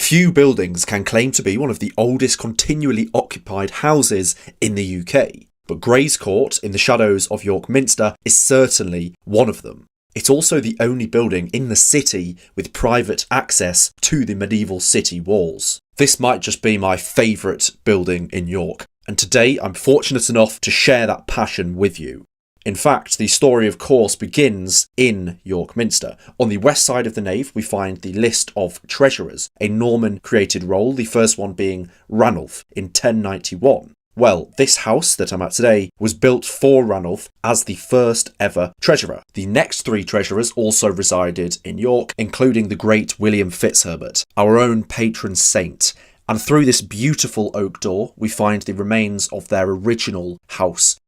Few buildings can claim to be one of the oldest continually occupied houses in the UK, but Gray's Court in the shadows of York Minster is certainly one of them. It's also the only building in the city with private access to the medieval city walls. This might just be my favourite building in York, and today I'm fortunate enough to share that passion with you. In fact, the story of course begins in York Minster. On the west side of the nave we find the list of treasurers, a Norman created role, the first one being Ranulph in 1091. Well, this house that I'm at today was built for Ranulph as the first ever treasurer. The next three treasurers also resided in York, including the great William Fitzherbert, our own patron saint. And through this beautiful oak door we find the remains of their original house.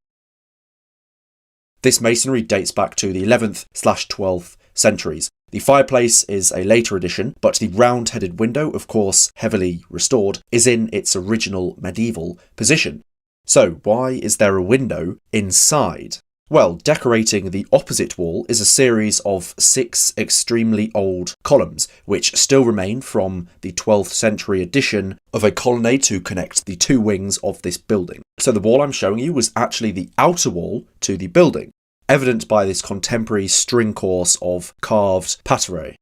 This masonry dates back to the 11th/12th centuries. The fireplace is a later addition, but the round-headed window, of course heavily restored, is in its original medieval position. So why is there a window inside? Well, decorating the opposite wall is a series of 6 extremely old columns, which still remain from the 12th century addition of a colonnade to connect the two wings of this building. So the wall I'm showing you was actually the outer wall to the building, evident by this contemporary string course of carved paterae.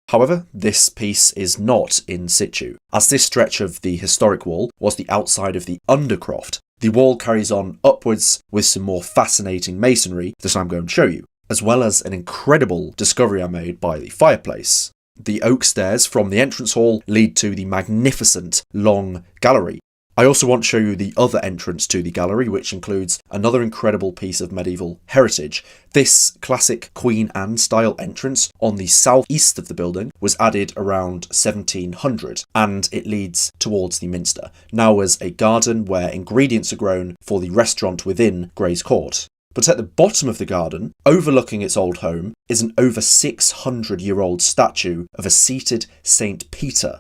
However, this piece is not in situ, as this stretch of the historic wall was the outside of the undercroft. The wall carries on upwards with some more fascinating masonry that I'm going to show you, as well as an incredible discovery I made by the fireplace. The oak stairs from the entrance hall lead to the magnificent long gallery. I also want to show you the other entrance to the gallery, which includes another incredible piece of medieval heritage. This classic Queen Anne style entrance on the southeast of the building was added around 1700, and it leads towards the Minster, now as a garden where ingredients are grown for the restaurant within Gray's Court. But at the bottom of the garden, overlooking its old home, is an over 600-year-old statue of a seated St. Peter,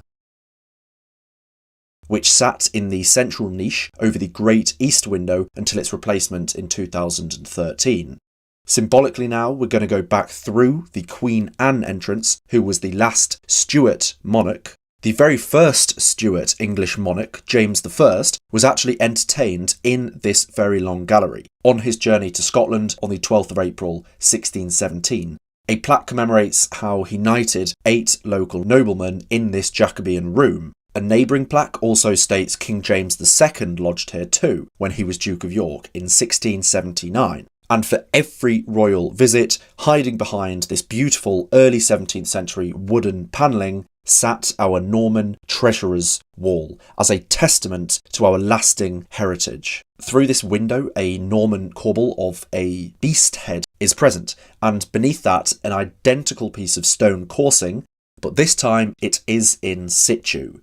which sat in the central niche over the great east window until its replacement in 2013. Symbolically now, we're going to go back through the Queen Anne entrance, who was the last Stuart monarch. The very first Stuart English monarch, James I, was actually entertained in this very long gallery on his journey to Scotland on the 12th of April 1617. A plaque commemorates how he knighted 8 local noblemen in this Jacobean room. A neighbouring plaque also states King James II lodged here too, when he was Duke of York in 1679. And for every royal visit, hiding behind this beautiful early 17th century wooden panelling, sat our Norman treasurer's wall, as a testament to our lasting heritage. Through this window, a Norman corbel of a beast head is present, and beneath that, an identical piece of stone coursing, but this time it is in situ.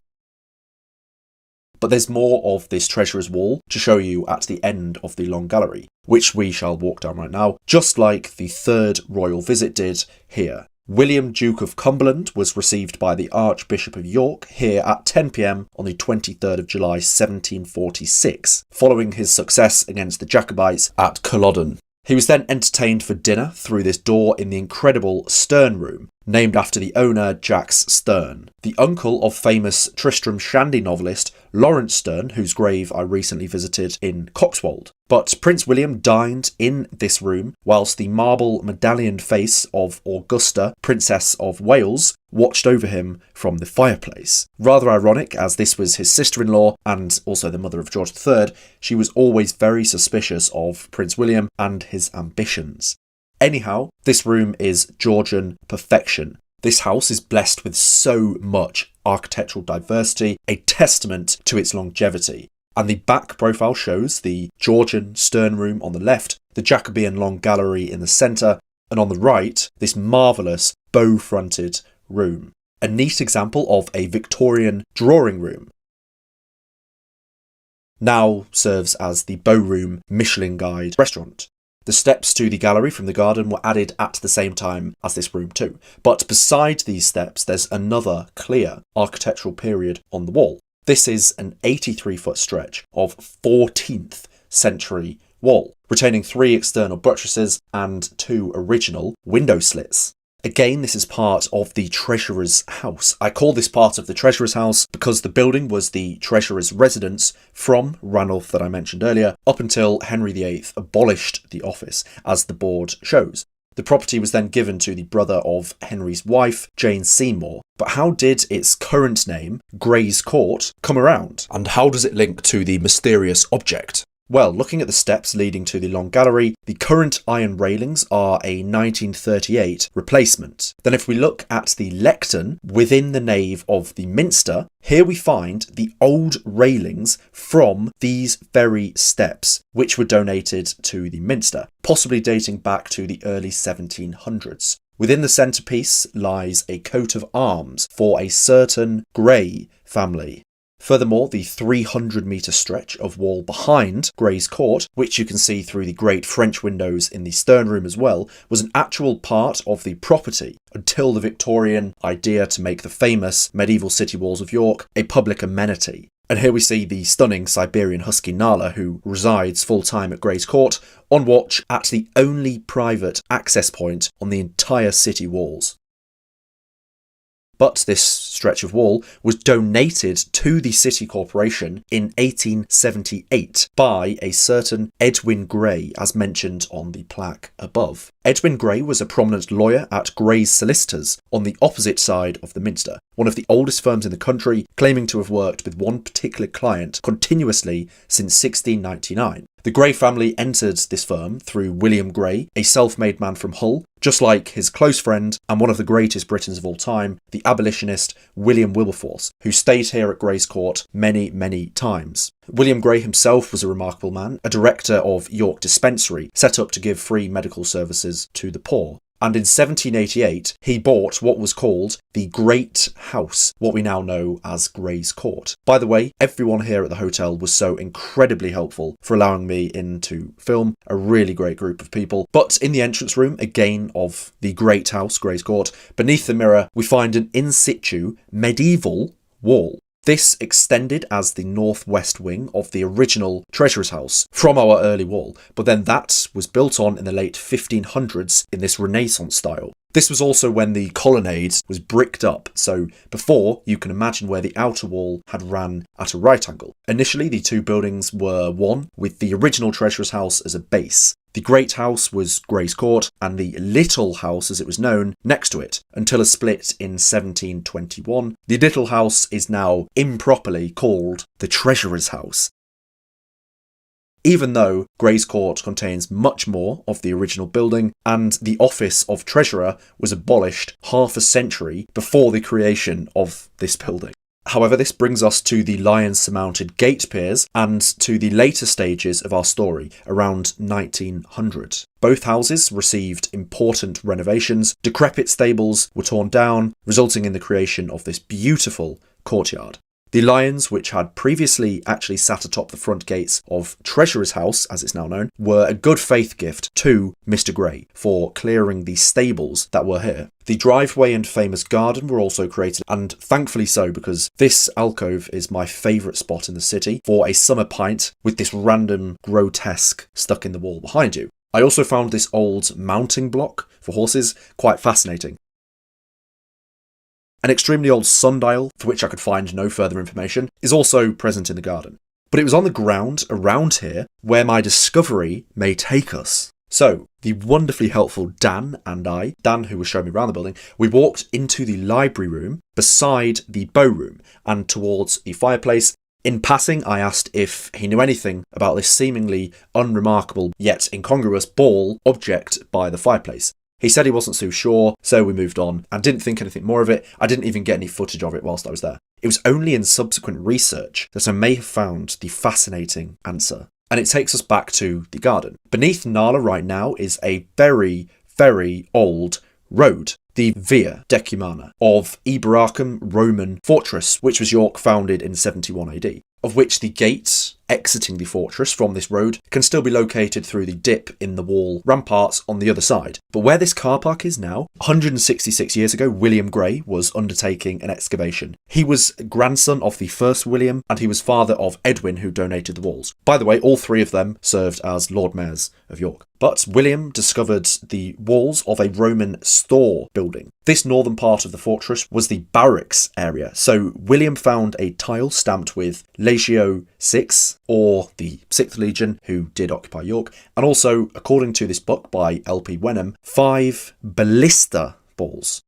But there's more of this treasurer's wall to show you at the end of the long gallery, which we shall walk down right now, just like the third royal visit did here. William, Duke of Cumberland, was received by the Archbishop of York here at 10 p.m. on the 23rd of July 1746, following his success against the Jacobites at Culloden. He was then entertained for dinner through this door in the incredible Stern Room, named after the owner Jacques Stern, the uncle of famous Tristram Shandy novelist Lawrence Stern, whose grave I recently visited in Coxwold. But Prince William dined in this room, whilst the marble medallioned face of Augusta, Princess of Wales, watched over him from the fireplace. Rather ironic, as this was his sister-in-law and also the mother of George III, she was always very suspicious of Prince William and his ambitions. Anyhow, this room is Georgian perfection. This house is blessed with so much architectural diversity, a testament to its longevity. And the back profile shows the Georgian Stern Room on the left, the Jacobean long gallery in the centre, and on the right, this marvellous bow-fronted room. A neat example of a Victorian drawing room. Now serves as the Bow Room Michelin Guide restaurant. The steps to the gallery from the garden were added at the same time as this room too. But beside these steps, there's another clear architectural period on the wall. This is an 83-foot stretch of 14th century wall, retaining 3 external buttresses and 2 original window slits. Again, this is part of the Treasurer's house. I call this part of the Treasurer's house because the building was the Treasurer's residence from Ranulph that I mentioned earlier up until Henry VIII abolished the office, as the board shows. The property was then given to the brother of Henry's wife, Jane Seymour. But how did its current name, Gray's Court, come around? And how does it link to the mysterious object? Well, looking at the steps leading to the long gallery, the current iron railings are a 1938 replacement. Then if we look at the lectern within the nave of the minster, here we find the old railings from these very steps, which were donated to the minster, possibly dating back to the early 1700s. Within the centrepiece lies a coat of arms for a certain Gray family. Furthermore, the 300-metre stretch of wall behind Gray's Court, which you can see through the great French windows in the stern room as well, was an actual part of the property until the Victorian idea to make the famous medieval city walls of York a public amenity. And here we see the stunning Siberian Husky Nala, who resides full-time at Gray's Court, on watch at the only private access point on the entire city walls. But this stretch of wall was donated to the City Corporation in 1878 by a certain Edwin Gray, as mentioned on the plaque above. Edwin Gray was a prominent lawyer at Gray's Solicitors on the opposite side of the Minster, one of the oldest firms in the country, claiming to have worked with one particular client continuously since 1699. The Gray family entered this firm through William Gray, a self-made man from Hull, just like his close friend and one of the greatest Britons of all time, the abolitionist William Wilberforce, who stayed here at Gray's Court many, many times. William Gray himself was a remarkable man, a director of York Dispensary, set up to give free medical services to the poor. And in 1788, he bought what was called the Great House, what we now know as Gray's Court. By the way, everyone here at the hotel was so incredibly helpful for allowing me in to film, a really great group of people. But in the entrance room, again of the Great House, Gray's Court, beneath the mirror, we find an in situ medieval wall. This extended as the northwest wing of the original Treasurer's house from our early wall, but then that was built on in the late 1500s in this Renaissance style. This was also when the colonnade was bricked up, so before you can imagine where the outer wall had ran at a right angle. Initially, the two buildings were one, with the original Treasurer's house as a base. The Great House was Gray's Court, and the Little House, as it was known, next to it, until a split in 1721. The Little House is now improperly called the Treasurer's house. Even though Gray's Court contains much more of the original building, and the office of Treasurer was abolished half a century before the creation of this building. However, this brings us to the lion-surmounted gate piers and to the later stages of our story, around 1900. Both houses received important renovations. Decrepit stables were torn down, resulting in the creation of this beautiful courtyard. The lions, which had previously actually sat atop the front gates of Treasurer's house, as it's now known, were a good faith gift to Mr. Gray for clearing the stables that were here. The driveway and famous garden were also created, and thankfully so, because this alcove is my favourite spot in the city for a summer pint with this random grotesque stuck in the wall behind you. I also found this old mounting block for horses quite fascinating. An extremely old sundial, for which I could find no further information, is also present in the garden. But it was on the ground around here where my discovery may take us. So, the wonderfully helpful Dan and I, Dan who was showing me around the building, we walked into the library room beside the bow room and towards the fireplace. In passing, I asked if he knew anything about this seemingly unremarkable yet incongruous ball object by the fireplace. He said he wasn't so sure, so we moved on and didn't think anything more of it. I didn't even get any footage of it whilst I was there. It was only in subsequent research that I may have found the fascinating answer. And it takes us back to the garden. Beneath Nala right now is a very, very old road, the Via Decumana of Iberacum Roman fortress, which was York founded in 71 AD, of which the gate exiting the fortress from this road can still be located through the dip in the wall ramparts on the other side. But where this car park is now, 166 years ago, William Gray was undertaking an excavation. He was grandson of the first William, and he was father of Edwin, who donated the walls. By the way, all three of them served as Lord Mayors of York. But William discovered the walls of a Roman store building. This northern part of the fortress was the barracks area, so William found a tile stamped with Legio 6, or the 6th Legion, who did occupy York, and also, according to this book by L.P. Wenham, 5 ballista balls.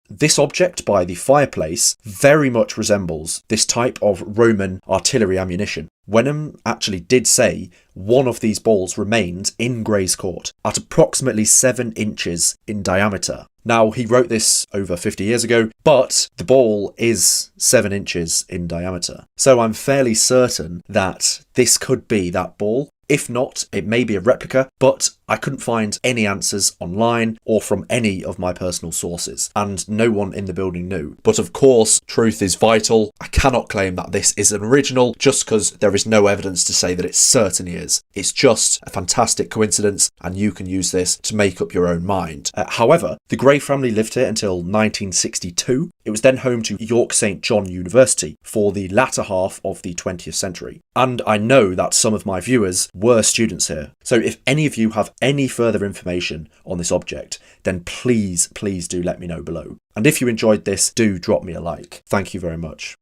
This object by the fireplace very much resembles this type of Roman artillery ammunition. Wenham actually did say one of these balls remained in Gray's Court at approximately 7 inches in diameter. Now, he wrote this over 50 years ago, but the ball is 7 inches in diameter. So I'm fairly certain that this could be that ball. If not, it may be a replica, but I couldn't find any answers online or from any of my personal sources, and no one in the building knew. But of course, truth is vital. I cannot claim that this is an original just because there is no evidence to say that it certainly is. It's just a fantastic coincidence, and you can use this to make up your own mind. However, the Gray family lived here until 1962. It was then home to York St John University for the latter half of the 20th century. And I know that some of my viewers were students here. So if any of you have any further information on this object, then please do let me know below. And if you enjoyed this, do drop me a like. Thank you very much.